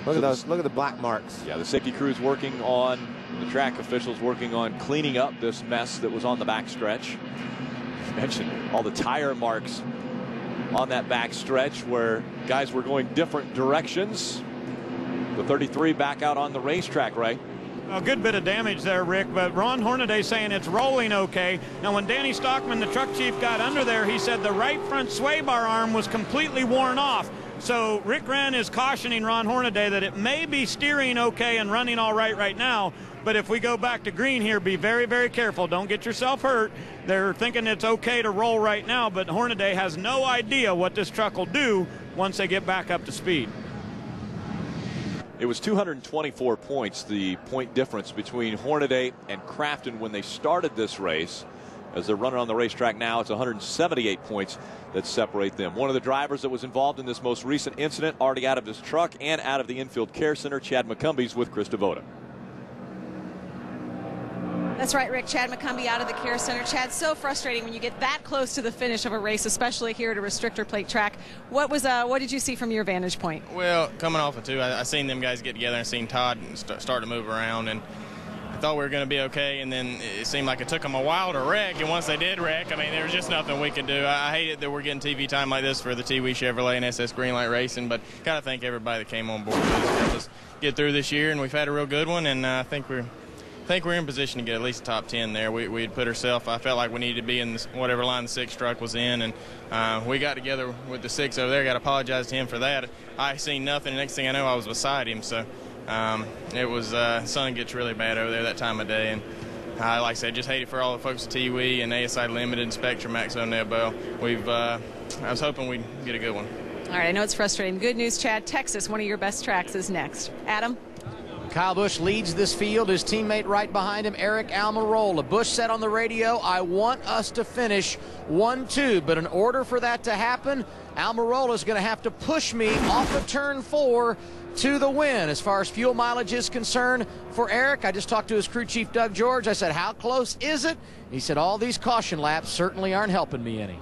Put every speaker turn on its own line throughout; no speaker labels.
Look at those. Look at the black marks.
Yeah, the safety crew is working on, the track officials working on cleaning up this mess that was on the backstretch. You mentioned all the tire marks on that backstretch where guys were going different directions. The 33 back out on the racetrack, Ray.
A good bit of damage there, Rick, but Ron Hornaday saying it's rolling okay. Now, when Danny Stockman, the truck chief, got under there, he said the right front sway bar arm was completely worn off. So Rick Wren is cautioning Ron Hornaday that it may be steering okay and running all right now, but if we go back to green here, be very, very careful. Don't get yourself hurt. They're thinking it's okay to roll right now, but Hornaday has no idea what this truck will do once they get back up to speed.
It was 224 points, the point difference between Hornaday and Crafton when they started this race. As they're running on the racetrack now, it's 178 points that separate them. One of the drivers that was involved in this most recent incident, already out of his truck and out of the infield care center, Chad McCumbie's with Chris Devoda.
That's right, Rick. Chad McCumbie out of the care center. Chad, so frustrating when you get that close to the finish of a race, especially here at a restrictor plate track. What did you see from your vantage point?
Well, coming off of two, I seen them guys get together and seen Todd start to move around, and I thought we were going to be okay, and then it seemed like it took them a while to wreck, and once they did wreck, I mean, there was just nothing we could do. I hate it that we're getting TV time like this for the T-Wee Chevrolet and SS Greenlight Racing, but got to thank everybody that came on board to help us get through this year, and we've had a real good one, and I think we're in position to get at least a top 10 there. We'd put ourselves, I felt like we needed to be in this, whatever line the 6 truck was in, and we got together with the 6 over there. Got to apologize to him for that. I seen nothing. The next thing I know, I was beside him. So it was, sun gets really bad over there that time of day. And like I said, just hate it for all the folks at T-Wee and ASI Limited and Spectrum, Max O'Neill. I was hoping we'd get a good one.
All right, I know it's frustrating. Good news, Chad. Texas, one of your best tracks, is next. Adam?
Kyle Busch leads this field. His teammate right behind him, Eric Almirola. Busch said on the radio, I want us to finish 1-2, but in order for that to happen, Almirola is going to have to push me off of turn 4 to the win. As far as fuel mileage is concerned for Eric, I just talked to his crew chief, Doug George. I said, how close is it? He said, all these caution laps certainly aren't helping me any.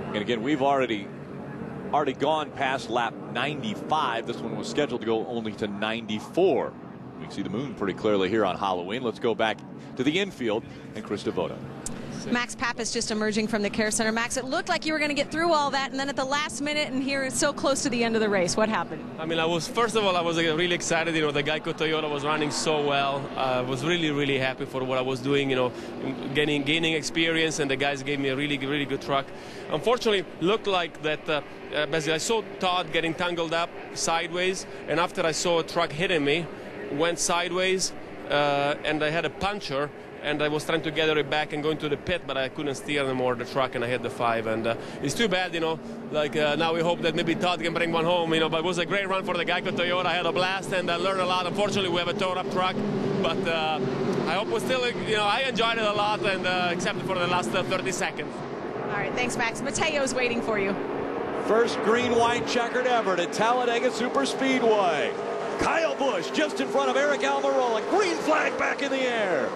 And again, we've already gone past lap 95. This one was scheduled to go only to 94. We can see the moon pretty clearly here on Halloween. Let's go back to the infield and Chris Devoda.
Max Pappas just emerging from the care center. Max, it looked like you were going to get through all that, and then at the last minute, and here it's so close to the end of the race. What happened?
I mean, first of all, I was really excited. You know, the Geico Toyota was running so well. I was really, really happy for what I was doing. You know, gaining experience, and the guys gave me a really, really good truck. Unfortunately, looked like that. Basically, I saw Todd getting tangled up sideways, and after I saw a truck hitting me, went sideways, and I had a puncture. And I was trying to gather it back and go into the pit, but I couldn't steer anymore the truck, and I hit the 5. And it's too bad, you know. Like now we hope that maybe Todd can bring one home, you know. But it was a great run for the Geico Toyota. I had a blast, and I learned a lot. Unfortunately, we have a towed-up truck, but I hope we're still, you know, I enjoyed it a lot, and except for the last 30 seconds.
All right, thanks, Max. Mateo's waiting for you.
First green-white checkered ever at Talladega Superspeedway. Kyle Busch just in front of Eric Almirola. Green flag back in the air.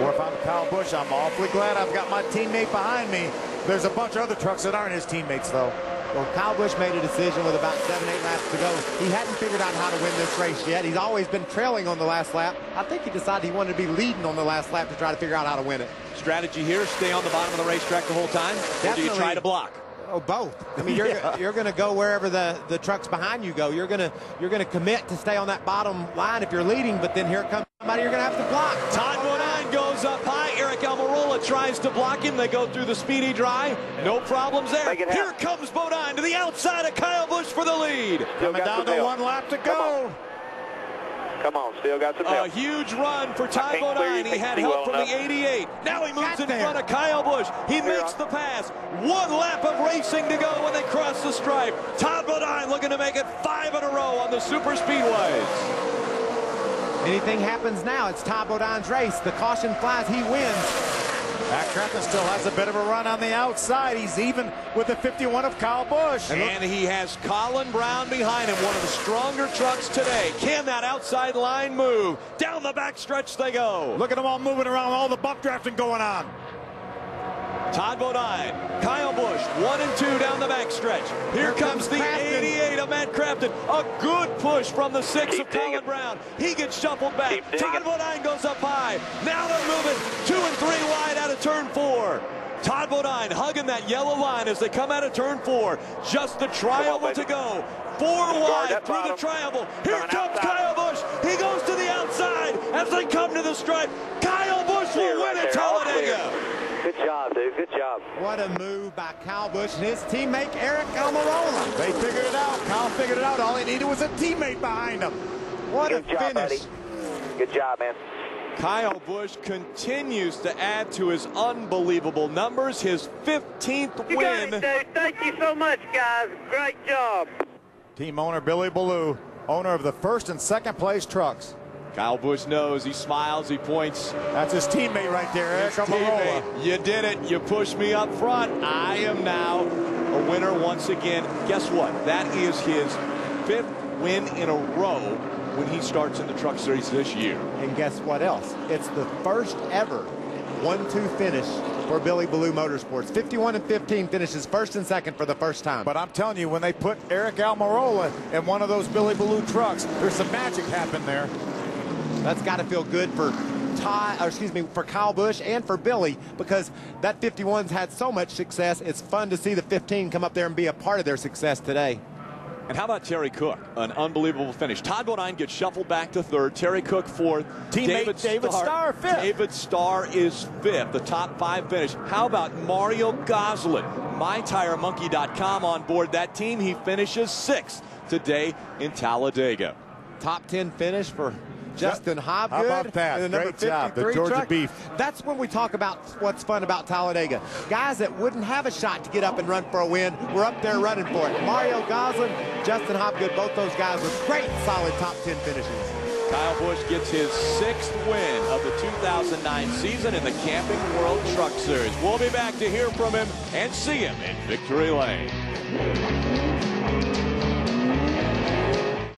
Or if I'm Kyle Busch, I'm awfully glad I've got my teammate behind me. There's a bunch of other trucks that aren't his teammates, though.
Well, Kyle Busch made a decision with about 7-8 laps to go. He hadn't figured out how to win this race yet. He's always been trailing on the last lap. I think he decided he wanted to be leading on the last lap to try to figure out how to win it.
Strategy here, stay on the bottom of the racetrack the whole time? Definitely. Or do you try to block?
Oh, both. I mean, you're going to go wherever the trucks behind you go. You're going to commit to stay on that bottom line if you're leading, but then here comes somebody you're going to have to block.
Todd Bodine goes up high. Eric Almirola tries to block him. They go through the speedy dry. No problems there. Here comes Bodine to the outside of Kyle Busch for the lead.
Coming down to 1 lap to go.
Come on, still got some help.
A huge run for Todd Bodine. He had help from the 88. Now he moves in front of Kyle Busch. He makes the pass. 1 lap of racing to go when they cross the stripe. Todd Bodine looking to make it 5 in a row on the super speedways.
Anything happens now, it's Todd Bodine's race. The caution flies, he wins.
Matt Crafton still has a bit of a run on the outside. He's even with the 51 of Kyle Busch.
And he has Colin Brown behind him, one of the stronger trucks today. Can that outside line move? Down the backstretch they go.
Look at them all moving around, all the bump drafting going on.
Todd Bodine, Kyle Busch, 1 and 2 down the backstretch. Here comes the 88 of Matt Crafton. A good push from the 6 of Colin Brown. He gets shuffled back. Todd Bodine goes up high. Now they're moving 2 and 3 wide out of turn 4. Todd Bodine hugging that yellow line as they come out of turn 4. Just the triangle to go. 4 wide through the triangle. Here comes Kyle Busch. He goes to the outside as they come to the stripe. Kyle Busch will win at Talladega.
Good job, dude. Good job.
What a move by Kyle Busch and his teammate Eric Almirola. They figured it out. Kyle figured it out. All he needed was a teammate behind him. What a finish.
Buddy. Good job, man.
Kyle Busch continues to add to his unbelievable numbers. His 15th
You
win.
got it, dude. Thank you so much, guys. Great job.
Team owner Billy Ballou, owner of the 1st and 2nd place trucks.
Kyle Busch knows. He smiles. He points.
That's his teammate right there, Eric Almirola.
You did it. You pushed me up front. I am now a winner once again. Guess what? That is his 5th win in a row when he starts in the Truck Series this year.
And guess what else? It's the first ever 1-2 finish for Billy Ballou Motorsports. 51 and 15 finishes 1st and 2nd for the first time.
But I'm telling you, when they put Eric Almirola in one of those Billy Ballou trucks, there's some magic happened there.
That's got to feel good for for Kyle Busch and for Billy, because that 51's had so much success. It's fun to see the 15 come up there and be a part of their success today.
And how about Terry Cook? An unbelievable finish. Todd Bodine gets shuffled back to 3rd. Terry Cook 4th.
Teammate David Starr 5th.
David Starr is 5th. The top 5 finish. How about Mario Goslin? MyTireMonkey.com on board that team. He finishes 6th today in Talladega.
Top 10 finish for Justin Hobgood.
How about that?
And the
Great job, the
53
Georgia
truck.
Beef.
That's when we talk about what's fun about Talladega. Guys that wouldn't have a shot to get up and run for a win were up there running for it. Mario Goslin, Justin Hobgood, both those guys with great, solid top 10 finishes.
Kyle Busch gets his 6th win of the 2009 season in the Camping World Truck Series. We'll be back to hear from him and see him in Victory Lane.